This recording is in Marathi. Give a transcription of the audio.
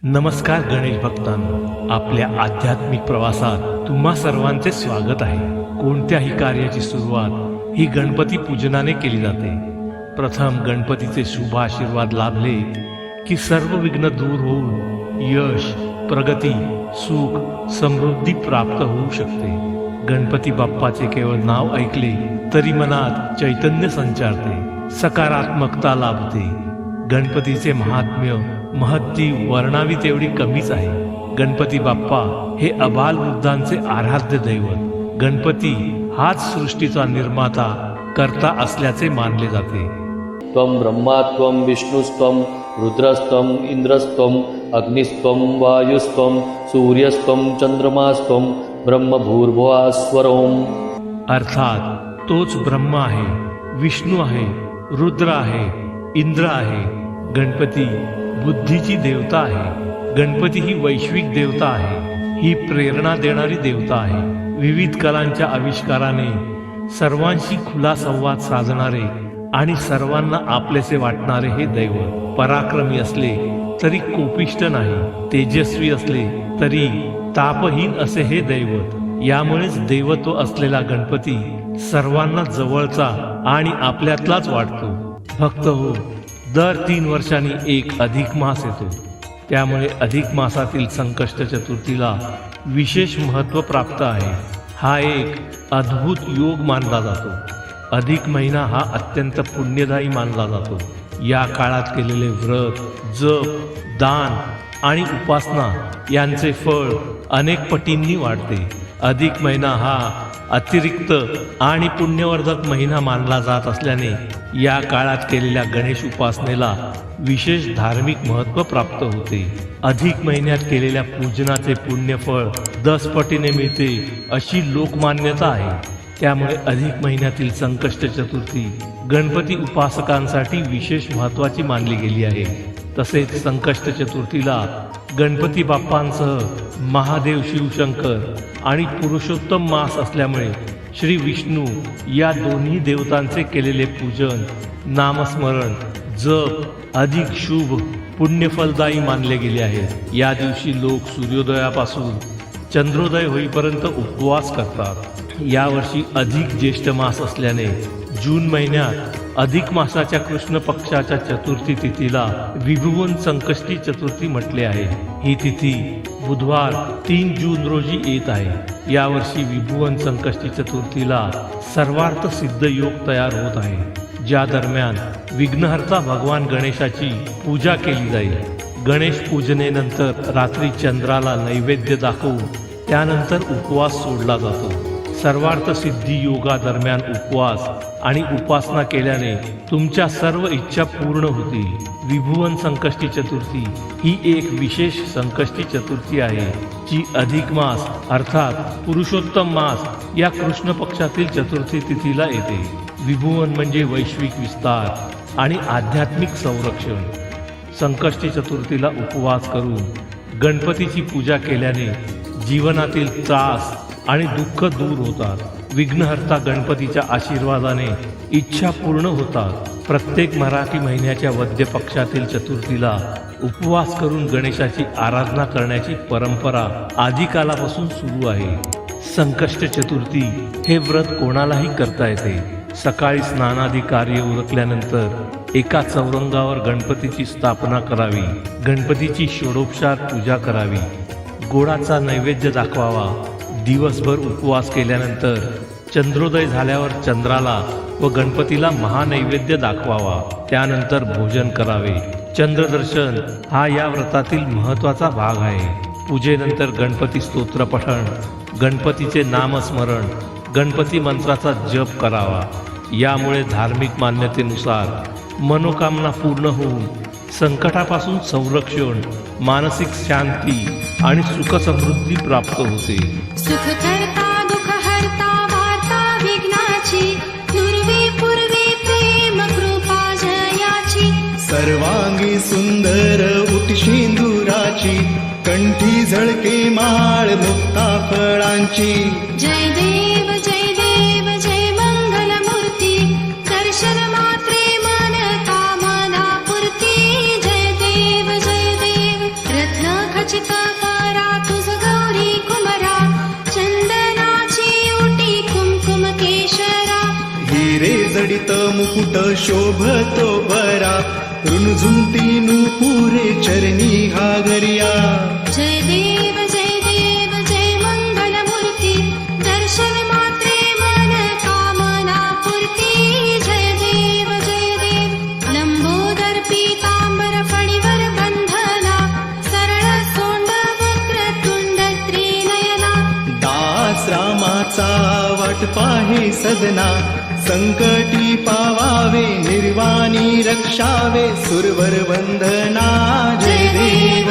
नमस्कार गणेश भक्तांनो, आपल्या आध्यात्मिक प्रवासात तुम्हा सर्वांचे स्वागत आहे। कोणत्याही कार्याची सुरुवात ही गणपती पूजनाने केली जाते। प्रथम गणपतीचे शुभ आशीर्वाद लाभले की सर्व विघ्न दूर होऊन यश, प्रगती, सुख, समृद्धी प्राप्त होऊ शकते। गणपती बाप्पाचे केवळ नाव ऐकले तरी मनात चैतन्य संचारते, सकारात्मकता लाभते। गणपतीचे महात्म्य महत्ती वर्णावी तेवढी कमीच आहे। गणपती बाप्पा हे अबालवृद्धांचे आराध्य दैवत। गणपती हाच सृष्टीचा निर्माता, कर्ता असल्याचे मानले जाते। त्वं ब्रह्मा त्वं विष्णुस्त्वं रुद्रस्त्वं इंद्रस्त्वं अग्निस्त्वं वायुस्त्वं सूर्यस्त्वं चंद्रमास्त्वं ब्रह्मभूर्भुवस्वरोम। अर्थात तोच ब्रह्म आहे, विष्णू आहे, रुद्र आहे, इंद्र आहे। गणपती बुद्धीची देवता आहे। गणपती ही वैश्विक देवता आहे। ही प्रेरणा देणारी देवता आहे। विविध कलांच्या आविष्काराने सर्वांशी खुला संवाद साधणारे आणि सर्वांना आपलेसे वाटणारे हे दैवत पराक्रमी असले तरी कोपिष्ट नाही, तेजस्वी असले तरी तापहीन असे हे दैवत। यामुळेच देवत्व असलेला गणपती सर्वांना जवळचा आणि आपल्यातलाच वाटतो। भक्त हो, दर 3 वर्षांनी एक अधिक मास येतो। त्यामुळे अधिक मासातील संकष्ट चतुर्थीला विशेष महत्त्व प्राप्त आहे। हा एक अद्भुत योग मानला जातो। अधिक महिना हा अत्यंत पुण्यदायी मानला जातो। या काळात केलेले व्रत, जप, दान आणि उपासना यांचे फळ अनेक पटींनी वाढते। अधिक महिना हा अतिरिक्त आणि पुण्यवर्धक महिना मानला जात असल्याने या काळात केलेल्या गणेश उपासनेला विशेष धार्मिक महत्त्व प्राप्त होते। अधिक महिन्यात केलेल्या पूजनाचे पुण्यफळ 10 पटीने मिळते अशी लोकमान्यता आहे। त्यामुळे अधिक महिन्यातील संकष्ट चतुर्थी गणपती उपासकांसाठी विशेष महत्त्वाची मानली गेली आहे। तसेच संकष्ट चतुर्थीला गणपती बाप्पांसह महादेव, शिवशंकर आणि पुरुषोत्तम मास असल्यामुळे श्री विष्णू या दोन्ही देवतांचे केलेले पूजन, नामस्मरण, जप अधिक शुभ पुण्यफलदायी मानले गेले आहे। या दिवशी लोक सूर्योदयापासून चंद्रोदय होईपर्यंत उपवास करतात। यावर्षी अधिक ज्येष्ठ मास असल्याने जून महिन्यात अधिक मासाच्या कृष्ण पक्षाच्या चतुर्थी तिथीला विभुवन संकष्टी चतुर्थी म्हटले आहे। ही तिथी बुधवार 3 जून रोजी येत आहे। यावर्षी विभुवन संकष्टी चतुर्थीला सर्वार्थ सिद्ध योग तयार होत आहे, ज्या दरम्यान विघ्नहर्ता भगवान गणेशाची पूजा केली जाईल। गणेश पूजनेनंतर रात्री चंद्राला नैवेद्य दाखवून त्यानंतर उपवास सोडला जातो। सर्वार्थ सिद्धी योगा दरम्यान उपवास आणि उपासना केल्याने तुमच्या सर्व इच्छा पूर्ण होतील। विभुवन संकष्टी चतुर्थी ही एक विशेष संकष्टी चतुर्थी आहे, जी अधिक मास अर्थात पुरुषोत्तम मास या कृष्ण पक्षातील चतुर्थी तिथीला येते। विभुवन म्हणजे वैश्विक विस्तार आणि आध्यात्मिक संरक्षण। संकष्टी चतुर्थीला उपवास करून गणपतीची पूजा केल्याने जीवनातील त्रास आणि दुःख दूर होतात। विघ्नहर्ता गणपतीच्या आशीर्वादाने इच्छा पूर्ण होतात। प्रत्येक मराठी महिन्याच्या वद्य पक्षातील चतुर्थीला उपवास करून गणेशाची आराधना करण्याची परंपरा आदिकालापासून सुरू आहे। संकष्ट चतुर्थी हे व्रत कोणालाही करता येते। सकाळी स्नानादी कार्य उरकल्यानंतर एका चौरंगावर गणपतीची स्थापना करावी। गणपतीची षोडोपचार पूजा करावी। गोडाचा नैवेद्य दाखवावा। दिवसभर उपवास केल्यानंतर चंद्रोदय झाल्यावर चंद्राला व गणपतीला महानैवेद्य दाखवावा। त्यानंतर भोजन करावे। चंद्रदर्शन हा या व्रतातील महत्त्वाचा भाग आहे। पूजेनंतर गणपती स्तोत्र पठण, गणपतीचे नामस्मरण, गणपती मंत्राचा जप करावा। यामुळे धार्मिक मान्यतेनुसार मनोकामना पूर्ण होऊन संकटापासून संरक्षण, मानसिक शांती आणि सुख समृद्धी प्राप्त होते। सुख करता दुःख हरता वार्ता विघ्नाची, दुर्वे पूर्वे प्रेम कृपा जयाची। सर्वांगी सुंदर उटशिंदुराची, कंठी झळके माळ मुक्ता फळांची। जय देव जय देव जय मंगल मूर्ती, दर्शन मात्रे मन कामना पूर्ती। जय देव रत्न खचित परा तुझ गौरी कुमरा चंदनाची ओटी कुमकुम केशरा हिरे जडित मुकुट शोभतो बरा रुणझुंती नुपुरे चरणी घागरिया जय देव जय मंगल मूर्ती दर्शन मात्रे मन कामना पूर्ती जय देव लंबोदर पीतांबर फणीवर बंधना सरळ सोंड वक्र तुंड त्रिनयना दास रामाचा वाट पाहे सदना संकटी पावावे निर्वाणी रक्षावे सुरवर वंदना जय देव